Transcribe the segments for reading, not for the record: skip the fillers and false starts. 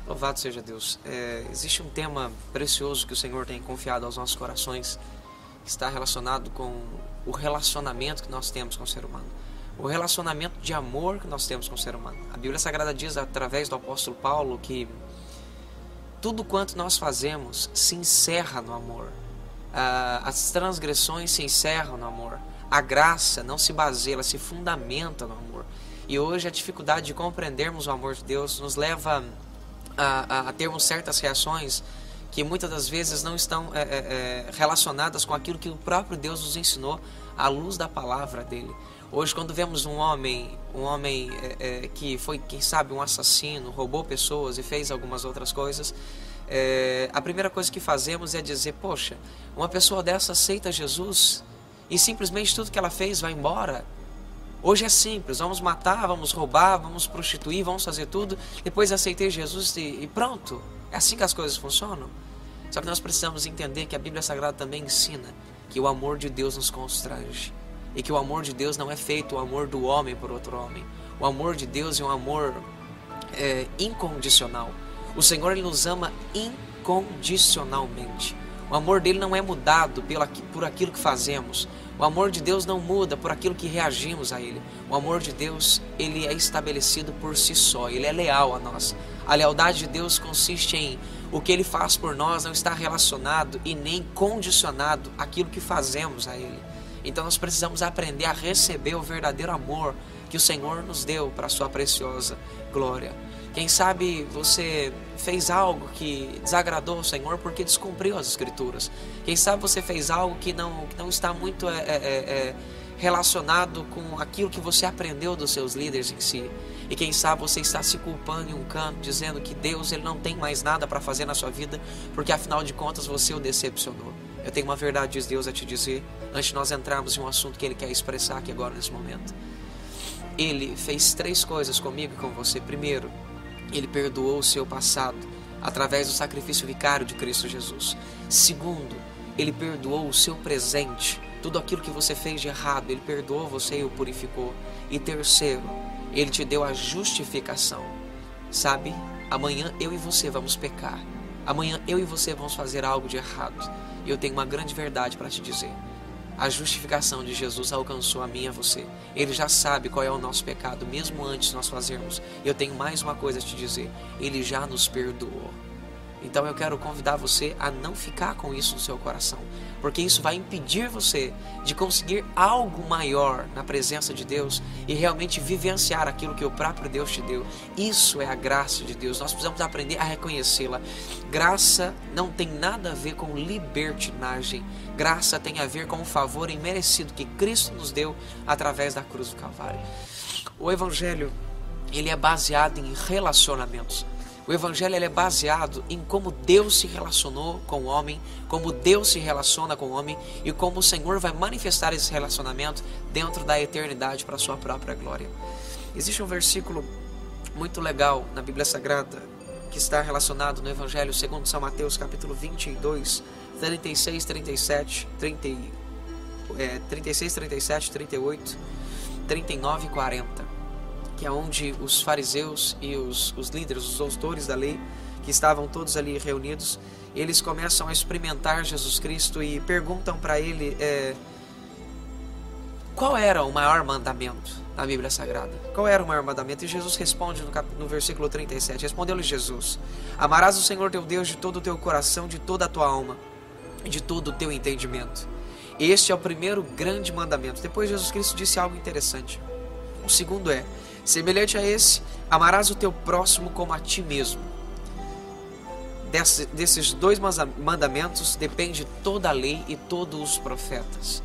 Louvado seja Deus. Existe um tema precioso que o Senhor tem confiado aos nossos corações, que está relacionado com o relacionamento que nós temos com o ser humano. O relacionamento de amor que nós temos com o ser humano. A Bíblia Sagrada diz, através do apóstolo Paulo, que tudo quanto nós fazemos se encerra no amor. As transgressões se encerram no amor. A graça não se baseia, ela se fundamenta no amor. E hoje a dificuldade de compreendermos o amor de Deus nos leva a termos certas reações que muitas das vezes não estão relacionadas com aquilo que o próprio Deus nos ensinou à luz da palavra dele. Hoje, quando vemos um homem que foi, quem sabe, um assassino, roubou pessoas e fez algumas outras coisas, a primeira coisa que fazemos é dizer: poxa, uma pessoa dessa aceita Jesus e simplesmente tudo que ela fez vai embora. Hoje é simples, vamos matar, vamos roubar, vamos prostituir, vamos fazer tudo, depois aceitei Jesus e pronto. É assim que as coisas funcionam. Só que nós precisamos entender que a Bíblia Sagrada também ensina que o amor de Deus nos constrange. E que o amor de Deus não é feito o amor do homem por outro homem. O amor de Deus é um amor incondicional. O Senhor, Ele nos ama incondicionalmente. O amor dele não é mudado por aquilo que fazemos. O amor de Deus não muda por aquilo que reagimos a Ele. O amor de Deus, Ele é estabelecido por si só. Ele é leal a nós. A lealdade de Deus consiste em o que Ele faz por nós não está relacionado e nem condicionado àquilo que fazemos a Ele. Então nós precisamos aprender a receber o verdadeiro amor que o Senhor nos deu para a sua preciosa glória. Quem sabe você fez algo que desagradou ao Senhor porque descumpriu as Escrituras. Quem sabe você fez algo que não está muito relacionado com aquilo que você aprendeu dos seus líderes em si. E quem sabe você está se culpando em um canto, dizendo que Deus, Ele não tem mais nada para fazer na sua vida, porque afinal de contas você o decepcionou. Eu tenho uma verdade de Deus a te dizer, antes de nós entrarmos em um assunto que Ele quer expressar aqui agora nesse momento. Ele fez 3 coisas comigo e com você. Primeiro, Ele perdoou o seu passado através do sacrifício vicário de Cristo Jesus. Segundo, Ele perdoou o seu presente. Tudo aquilo que você fez de errado, Ele perdoou você e o purificou. E terceiro, Ele te deu a justificação. Sabe, amanhã eu e você vamos pecar. Amanhã eu e você vamos fazer algo de errado. E eu tenho uma grande verdade para te dizer. A justificação de Jesus alcançou a mim e a você. Ele já sabe qual é o nosso pecado, mesmo antes de nós fazermos. E eu tenho mais uma coisa a te dizer. Ele já nos perdoou. Então eu quero convidar você a não ficar com isso no seu coração. Porque isso vai impedir você de conseguir algo maior na presença de Deus e realmente vivenciar aquilo que o próprio Deus te deu. Isso é a graça de Deus. Nós precisamos aprender a reconhecê-la. Graça não tem nada a ver com libertinagem. Graça tem a ver com o favor imerecido que Cristo nos deu através da cruz do Calvário. O Evangelho, ele é baseado em relacionamentos. O Evangelho, ele é baseado em como Deus se relacionou com o homem, como Deus se relaciona com o homem e como o Senhor vai manifestar esse relacionamento dentro da eternidade para a sua própria glória. Existe um versículo muito legal na Bíblia Sagrada que está relacionado no Evangelho segundo São Mateus, capítulo 22, 36, 37, 38, 39 e 40. Que é onde os fariseus e os líderes, os doutores da lei, que estavam todos ali reunidos, eles começam a experimentar Jesus Cristo e perguntam para ele qual era o maior mandamento na Bíblia Sagrada. Qual era o maior mandamento? E Jesus responde no versículo 37, respondeu-lhe Jesus: amarás o Senhor teu Deus de todo o teu coração, de toda a tua alma e de todo o teu entendimento. Este é o primeiro grande mandamento. Depois Jesus Cristo disse algo interessante. O segundo é: semelhante a esse, amarás o teu próximo como a ti mesmo. Desses 2 mandamentos depende toda a lei e todos os profetas.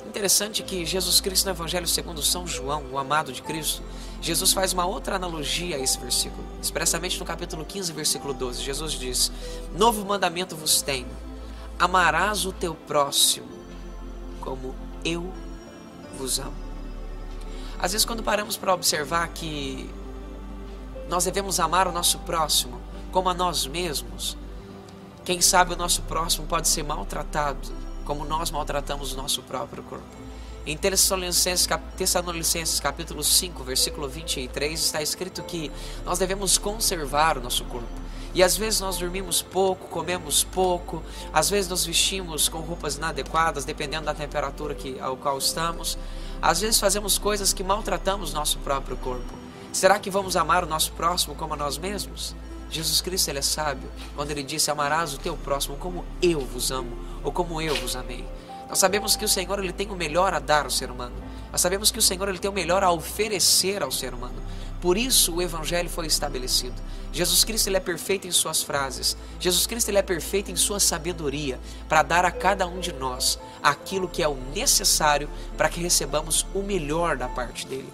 Interessante que Jesus Cristo no Evangelho segundo São João, o amado de Cristo, Jesus faz uma outra analogia a esse versículo. Expressamente no capítulo 15, versículo 12, Jesus diz: novo mandamento vos tenho, amarás o teu próximo como eu vos amo. Às vezes, quando paramos para observar que nós devemos amar o nosso próximo como a nós mesmos, quem sabe o nosso próximo pode ser maltratado como nós maltratamos o nosso próprio corpo. Em Tessalonicenses capítulo 5, versículo 23, está escrito que nós devemos conservar o nosso corpo. E às vezes nós dormimos pouco, comemos pouco, às vezes nos vestimos com roupas inadequadas, dependendo da temperatura ao qual estamos. Às vezes fazemos coisas que maltratamos nosso próprio corpo. Será que vamos amar o nosso próximo como a nós mesmos? Jesus Cristo, Ele é sábio quando Ele disse: amarás o teu próximo como eu vos amo, ou como eu vos amei. Nós sabemos que o Senhor, Ele tem o melhor a dar ao ser humano. Nós sabemos que o Senhor, Ele tem o melhor a oferecer ao ser humano. Por isso o Evangelho foi estabelecido. Jesus Cristo, Ele é perfeito em suas frases. Jesus Cristo, Ele é perfeito em sua sabedoria para dar a cada um de nós aquilo que é o necessário para que recebamos o melhor da parte dEle.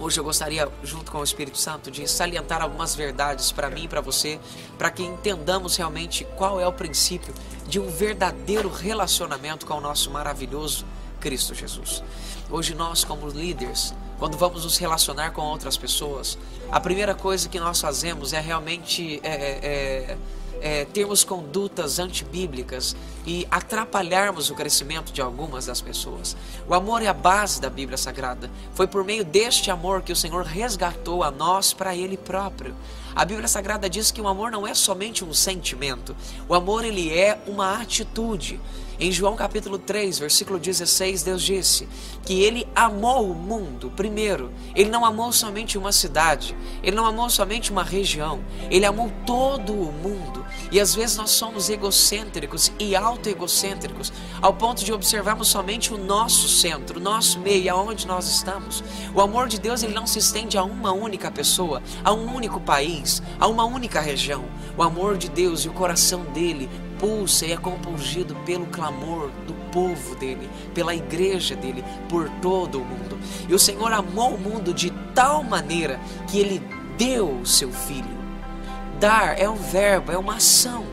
Hoje eu gostaria, junto com o Espírito Santo, de salientar algumas verdades para mim e para você, para que entendamos realmente qual é o princípio de um verdadeiro relacionamento com o nosso maravilhoso Cristo Jesus. Hoje nós, como líderes, quando vamos nos relacionar com outras pessoas, a primeira coisa que nós fazemos é realmente termos condutas antibíblicas e atrapalharmos o crescimento de algumas das pessoas. O amor é a base da Bíblia Sagrada. Foi por meio deste amor que o Senhor resgatou a nós para Ele próprio. A Bíblia Sagrada diz que o amor não é somente um sentimento. O amor, ele é uma atitude. Em João capítulo 3, versículo 16, Deus disse que Ele amou o mundo primeiro. Ele não amou somente uma cidade, Ele não amou somente uma região, Ele amou todo o mundo. E às vezes nós somos egocêntricos e auto-egocêntricos, ao ponto de observarmos somente o nosso centro, o nosso meio, aonde nós estamos. O amor de Deus, ele não se estende a uma única pessoa, a um único país, a uma única região. O amor de Deus e o coração dele pulsa e é compungido pelo clamor do povo dele, pela igreja dele, por todo o mundo. E o Senhor amou o mundo de tal maneira que Ele deu o seu Filho. Dar é um verbo, é uma ação.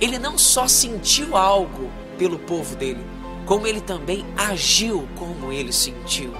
Ele não só sentiu algo pelo povo dele, como Ele também agiu como Ele sentiu.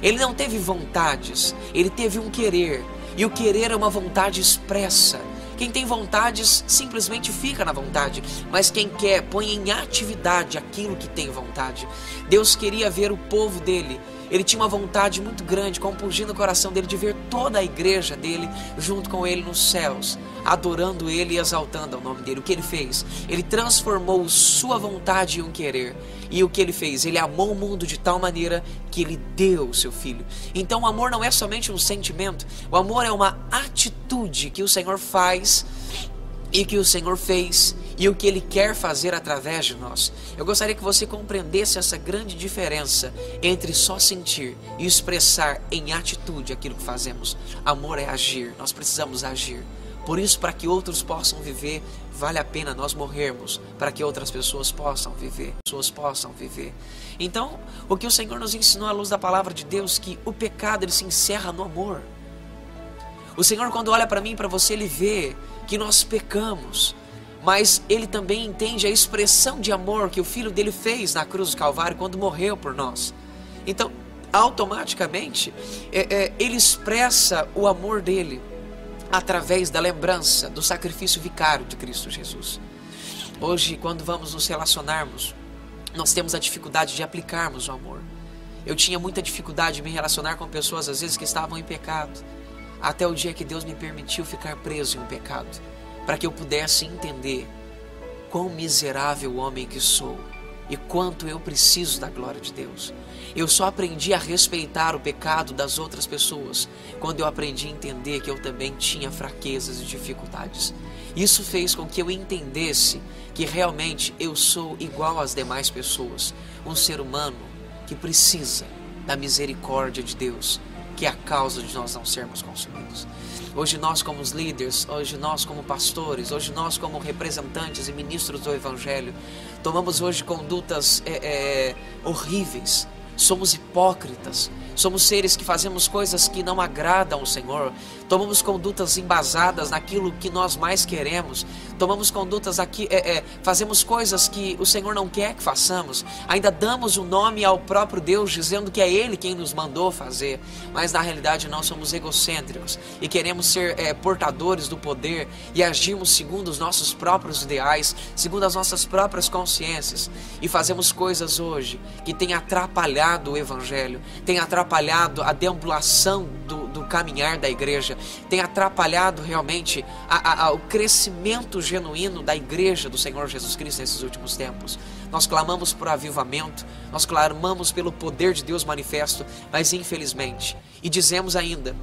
Ele não teve vontades, Ele teve um querer. E o querer é uma vontade expressa. Quem tem vontades simplesmente fica na vontade, mas quem quer põe em atividade aquilo que tem vontade. Deus queria ver o povo dele. Ele tinha uma vontade muito grande, compungindo o coração dele, de ver toda a igreja dele junto com ele nos céus, adorando ele e exaltando o nome dele. O que ele fez? Ele transformou sua vontade em um querer. E o que ele fez? Ele amou o mundo de tal maneira que ele deu o seu Filho. Então o amor não é somente um sentimento. O amor é uma atitude que o Senhor faz e que o Senhor fez e o que Ele quer fazer através de nós. Eu gostaria que você compreendesse essa grande diferença entre só sentir e expressar em atitude aquilo que fazemos. Amor é agir, nós precisamos agir. Por isso, para que outros possam viver, vale a pena nós morrermos, para que outras pessoas possam viver. Então, o que o Senhor nos ensinou à luz da palavra de Deus, que o pecado ele se encerra no amor. O Senhor, quando olha para mim e para você, Ele vê que nós pecamos, mas Ele também entende a expressão de amor que o Filho dele fez na cruz do Calvário quando morreu por nós. Então, automaticamente, Ele expressa o amor dele através da lembrança do sacrifício vicário de Cristo Jesus. Hoje, quando vamos nos relacionarmos, nós temos a dificuldade de aplicarmos o amor. Eu tinha muita dificuldade de me relacionar com pessoas, às vezes, que estavam em pecado, até o dia que Deus me permitiu ficar preso em um pecado, para que eu pudesse entender quão miserável homem que sou e quanto eu preciso da glória de Deus. Eu só aprendi a respeitar o pecado das outras pessoas quando eu aprendi a entender que eu também tinha fraquezas e dificuldades. Isso fez com que eu entendesse que realmente eu sou igual às demais pessoas, um ser humano que precisa da misericórdia de Deus, que é a causa de nós não sermos consumidos. Hoje nós como líderes, hoje nós como pastores, hoje nós como representantes e ministros do Evangelho, tomamos hoje condutas horríveis. Somos hipócritas, somos seres que fazemos coisas que não agradam ao Senhor, tomamos condutas embasadas naquilo que nós mais queremos, tomamos condutas aqui, fazemos coisas que o Senhor não quer que façamos, ainda damos o nome ao próprio Deus, dizendo que é Ele quem nos mandou fazer, mas na realidade nós somos egocêntricos e queremos ser portadores do poder e agimos segundo os nossos próprios ideais, segundo as nossas próprias consciências, e fazemos coisas hoje que têm atrapalhado atrapalhado o evangelho, tem atrapalhado a deambulação do caminhar da igreja, tem atrapalhado realmente o crescimento genuíno da igreja do Senhor Jesus Cristo nesses últimos tempos. Nós clamamos por avivamento, nós clamamos pelo poder de Deus manifesto, mas infelizmente, e dizemos ainda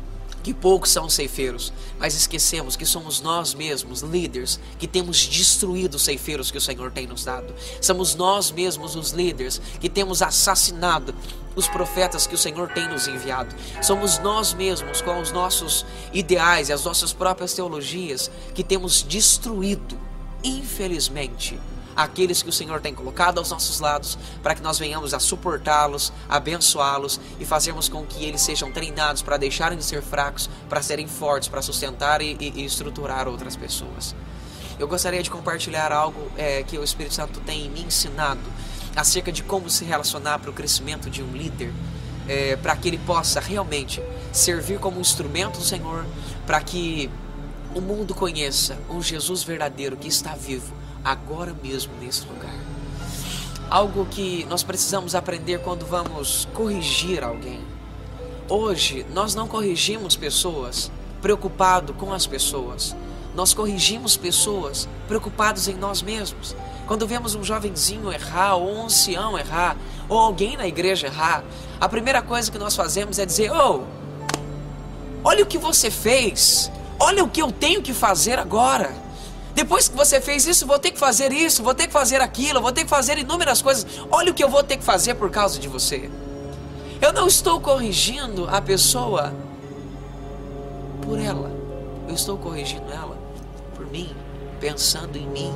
que poucos são os ceifeiros, mas esquecemos que somos nós mesmos, líderes, que temos destruído os ceifeiros que o Senhor tem nos dado. Somos nós mesmos os líderes que temos assassinado os profetas que o Senhor tem nos enviado. Somos nós mesmos, com os nossos ideais e as nossas próprias teologias, que temos destruído, infelizmente, aqueles que o Senhor tem colocado aos nossos lados, para que nós venhamos a suportá-los, abençoá-los e fazermos com que eles sejam treinados para deixarem de ser fracos, para serem fortes, para sustentar e estruturar outras pessoas. Eu gostaria de compartilhar algo que o Espírito Santo tem me ensinado acerca de como se relacionar para o crescimento de um líder, para que ele possa realmente servir como um instrumento do Senhor, para que o mundo conheça um Jesus verdadeiro que está vivo agora mesmo nesse lugar. Algo que nós precisamos aprender quando vamos corrigir alguém. Hoje nós não corrigimos pessoas preocupados com as pessoas, nós corrigimos pessoas preocupados em nós mesmos. Quando vemos um jovenzinho errar, ou um ancião errar, ou alguém na igreja errar, a primeira coisa que nós fazemos é dizer: olha o que você fez, olha o que eu tenho que fazer agora. Depois que você fez isso, vou ter que fazer isso, vou ter que fazer aquilo, vou ter que fazer inúmeras coisas. Olha o que eu vou ter que fazer por causa de você. Eu não estou corrigindo a pessoa por ela. Eu estou corrigindo ela por mim, pensando em mim,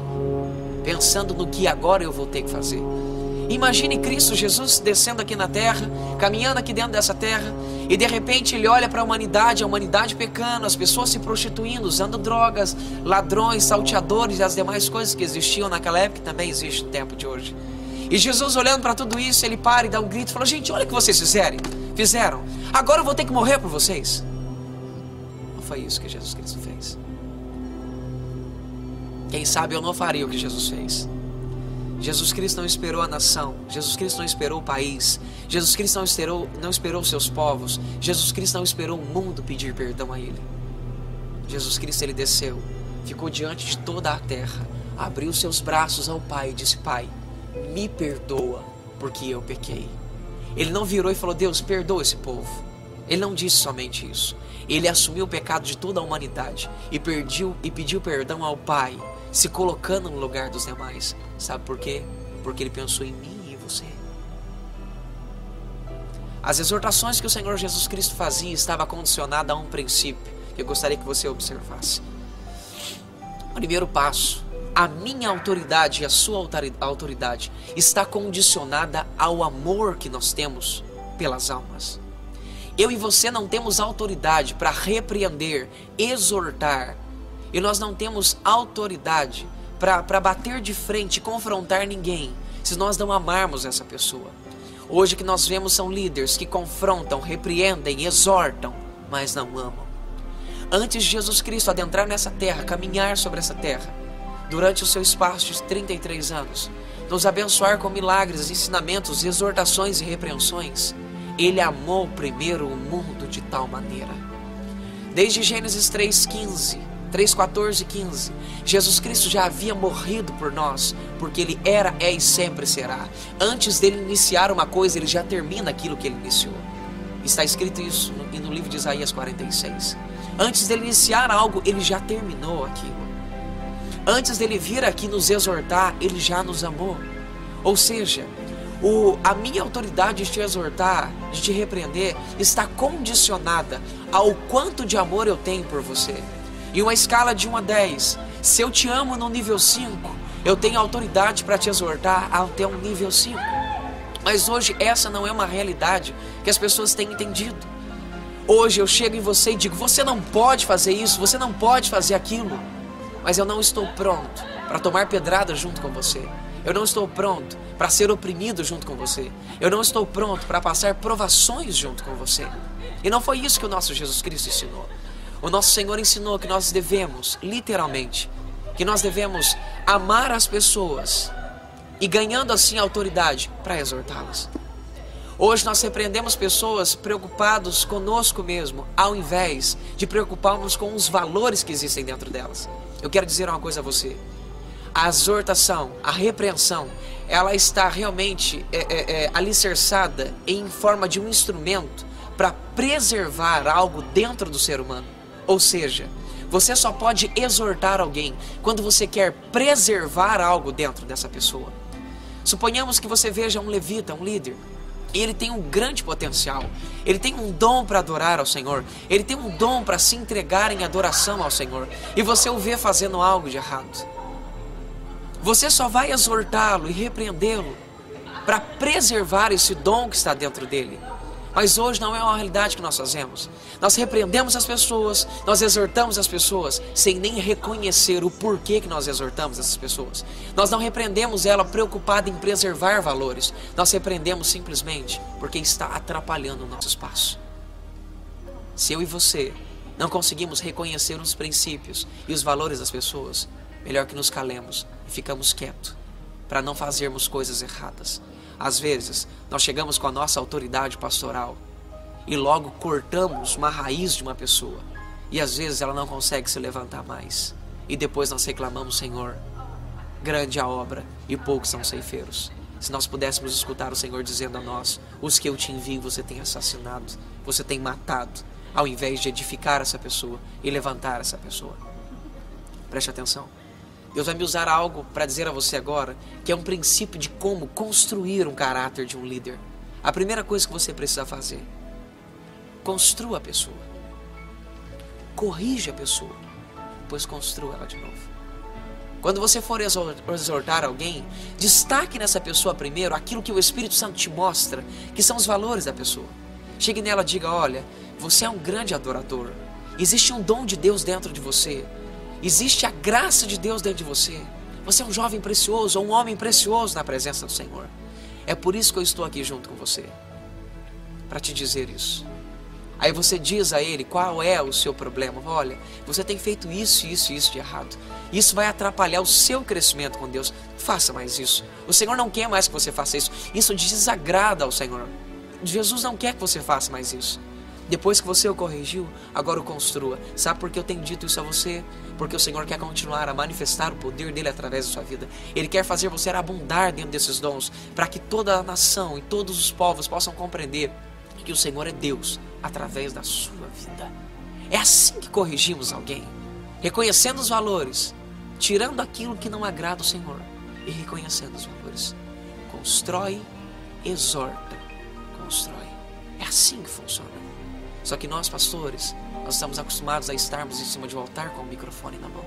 pensando no que agora eu vou ter que fazer. Imagine Cristo Jesus descendo aqui na terra, caminhando aqui dentro dessa terra, e de repente ele olha para a humanidade pecando, as pessoas se prostituindo, usando drogas, ladrões, salteadores e as demais coisas que existiam naquela época, que também existe no tempo de hoje. E Jesus, olhando para tudo isso, ele para e dá um grito e fala: gente, olha o que vocês fizeram, agora eu vou ter que morrer por vocês. Não foi isso que Jesus Cristo fez. Quem sabe eu não faria o que Jesus fez. Jesus Cristo não esperou a nação, Jesus Cristo não esperou o país, Jesus Cristo não esperou os seus povos, Jesus Cristo não esperou o mundo pedir perdão a Ele. Jesus Cristo, Ele desceu, ficou diante de toda a terra, abriu seus braços ao Pai e disse: Pai, me perdoa porque eu pequei. Ele não virou e falou: Deus, perdoa esse povo. Ele não disse somente isso. Ele assumiu o pecado de toda a humanidade e pediu perdão ao Pai, se colocando no lugar dos demais. Sabe por quê? Porque Ele pensou em mim e em você. As exortações que o Senhor Jesus Cristo fazia estavam condicionadas a um princípio que eu gostaria que você observasse. Primeiro passo: a minha autoridade e a sua autoridade está condicionada ao amor que nós temos pelas almas. Eu e você não temos autoridade para repreender, exortar, e nós não temos autoridade para bater de frente, confrontar ninguém, se nós não amarmos essa pessoa. Hoje o que nós vemos são líderes que confrontam, repreendem, exortam, mas não amam. Antes de Jesus Cristo adentrar nessa terra, caminhar sobre essa terra, durante o seu espaço de 33 anos, nos abençoar com milagres, ensinamentos, exortações e repreensões, Ele amou primeiro o mundo de tal maneira. Desde Gênesis 3:14 e 15, Jesus Cristo já havia morrido por nós, porque Ele era, é e sempre será. Antes dele iniciar uma coisa, Ele já termina aquilo que Ele iniciou. Está escrito isso no livro de Isaías 46. Antes dele iniciar algo, Ele já terminou aquilo. Antes dele vir aqui nos exortar, Ele já nos amou. Ou seja, a minha autoridade de te exortar, de te repreender, está condicionada ao quanto de amor eu tenho por você. Em uma escala de 1 a 10, se eu te amo no nível 5, eu tenho autoridade para te exortar até um nível 5. Mas hoje essa não é uma realidade que as pessoas têm entendido. Hoje eu chego em você e digo: você não pode fazer isso, você não pode fazer aquilo. Mas eu não estou pronto para tomar pedrada junto com você. Eu não estou pronto para ser oprimido junto com você. Eu não estou pronto para passar provações junto com você. E não foi isso que o nosso Jesus Cristo ensinou. O nosso Senhor ensinou que nós devemos, literalmente, que nós devemos amar as pessoas e ganhando assim autoridade para exortá-las. Hoje nós repreendemos pessoas preocupadas conosco mesmo, ao invés de preocuparmos com os valores que existem dentro delas. Eu quero dizer uma coisa a você. A exortação, a repreensão, ela está realmente alicerçada em forma de um instrumento para preservar algo dentro do ser humano. Ou seja, você só pode exortar alguém quando você quer preservar algo dentro dessa pessoa. Suponhamos que você veja um levita, um líder. Ele tem um grande potencial, ele tem um dom para adorar ao Senhor, ele tem um dom para se entregar em adoração ao Senhor, e você o vê fazendo algo de errado. Você só vai exortá-lo e repreendê-lo para preservar esse dom que está dentro dele. Mas hoje não é uma realidade que nós fazemos. Nós repreendemos as pessoas, nós exortamos as pessoas, sem nem reconhecer o porquê que nós exortamos essas pessoas. Nós não repreendemos ela preocupada em preservar valores. Nós repreendemos simplesmente porque está atrapalhando o nosso espaço. Se eu e você não conseguimos reconhecer os princípios e os valores das pessoas, melhor que nos calemos e ficamos quietos, para não fazermos coisas erradas. Às vezes, nós chegamos com a nossa autoridade pastoral e logo cortamos uma raiz de uma pessoa. E às vezes ela não consegue se levantar mais. E depois nós reclamamos: Senhor, grande a obra e poucos são ceifeiros. Se nós pudéssemos escutar o Senhor dizendo a nós: os que eu te envio você tem assassinado, você tem matado, ao invés de edificar essa pessoa e levantar essa pessoa. Preste atenção. Deus vai me usar algo para dizer a você agora, que é um princípio de como construir um caráter de um líder. A primeira coisa que você precisa fazer: construa a pessoa. Corrija a pessoa, depois construa ela de novo. Quando você for exortar alguém, destaque nessa pessoa primeiro aquilo que o Espírito Santo te mostra, que são os valores da pessoa. Chegue nela e diga: olha, você é um grande adorador. Existe um dom de Deus dentro de você. Existe a graça de Deus dentro de você. Você é um jovem precioso, ou um homem precioso na presença do Senhor. É por isso que eu estou aqui junto com você, para te dizer isso. Aí você diz a ele qual é o seu problema. Olha, você tem feito isso, isso e isso de errado. Isso vai atrapalhar o seu crescimento com Deus. Não faça mais isso. O Senhor não quer mais que você faça isso. Isso desagrada ao Senhor. Jesus não quer que você faça mais isso. Depois que você o corrigiu, agora o construa. Sabe por que eu tenho dito isso a você? Porque o Senhor quer continuar a manifestar o poder dele através da sua vida. Ele quer fazer você abundar dentro desses dons, para que toda a nação e todos os povos possam compreender que o Senhor é Deus através da sua vida. É assim que corrigimos alguém, reconhecendo os valores, tirando aquilo que não agrada o Senhor e reconhecendo os valores. Constrói, exorta, constrói. É assim que funciona. Só que nós, pastores, nós estamos acostumados a estarmos em cima de um altar com o microfone na mão.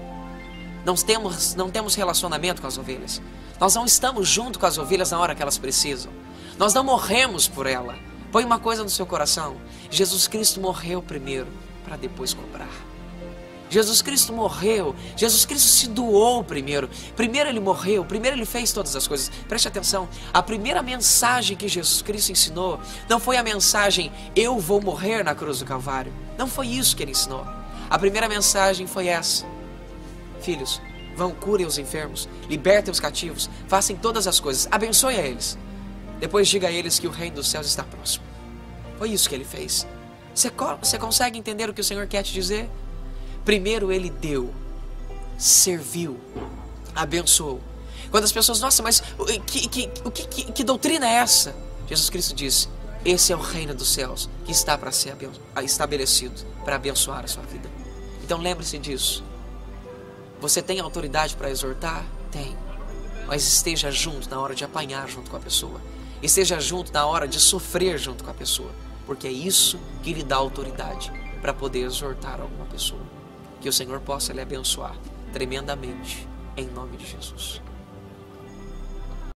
Não temos relacionamento com as ovelhas. Nós não estamos junto com as ovelhas na hora que elas precisam. Nós não morremos por ela. Põe uma coisa no seu coração: Jesus Cristo morreu primeiro, para depois cobrar. Jesus Cristo morreu, Jesus Cristo se doou primeiro. Primeiro ele morreu, primeiro ele fez todas as coisas. Preste atenção, a primeira mensagem que Jesus Cristo ensinou não foi a mensagem: eu vou morrer na cruz do Calvário. Não foi isso que ele ensinou. A primeira mensagem foi essa: filhos, vão, curem os enfermos, libertem os cativos, façam todas as coisas, abençoe a eles. Depois diga a eles que o reino dos céus está próximo. Foi isso que ele fez. Você consegue entender o que o Senhor quer te dizer? Primeiro ele deu, serviu, abençoou. Quando as pessoas: nossa, mas que doutrina é essa? Jesus Cristo disse: esse é o reino dos céus que está para ser estabelecido para abençoar a sua vida. Então lembre-se disso. Você tem autoridade para exortar? Tem. Mas esteja junto na hora de apanhar junto com a pessoa. Esteja junto na hora de sofrer junto com a pessoa. Porque é isso que lhe dá autoridade para poder exortar alguma pessoa. Que o Senhor possa lhe abençoar tremendamente, em nome de Jesus.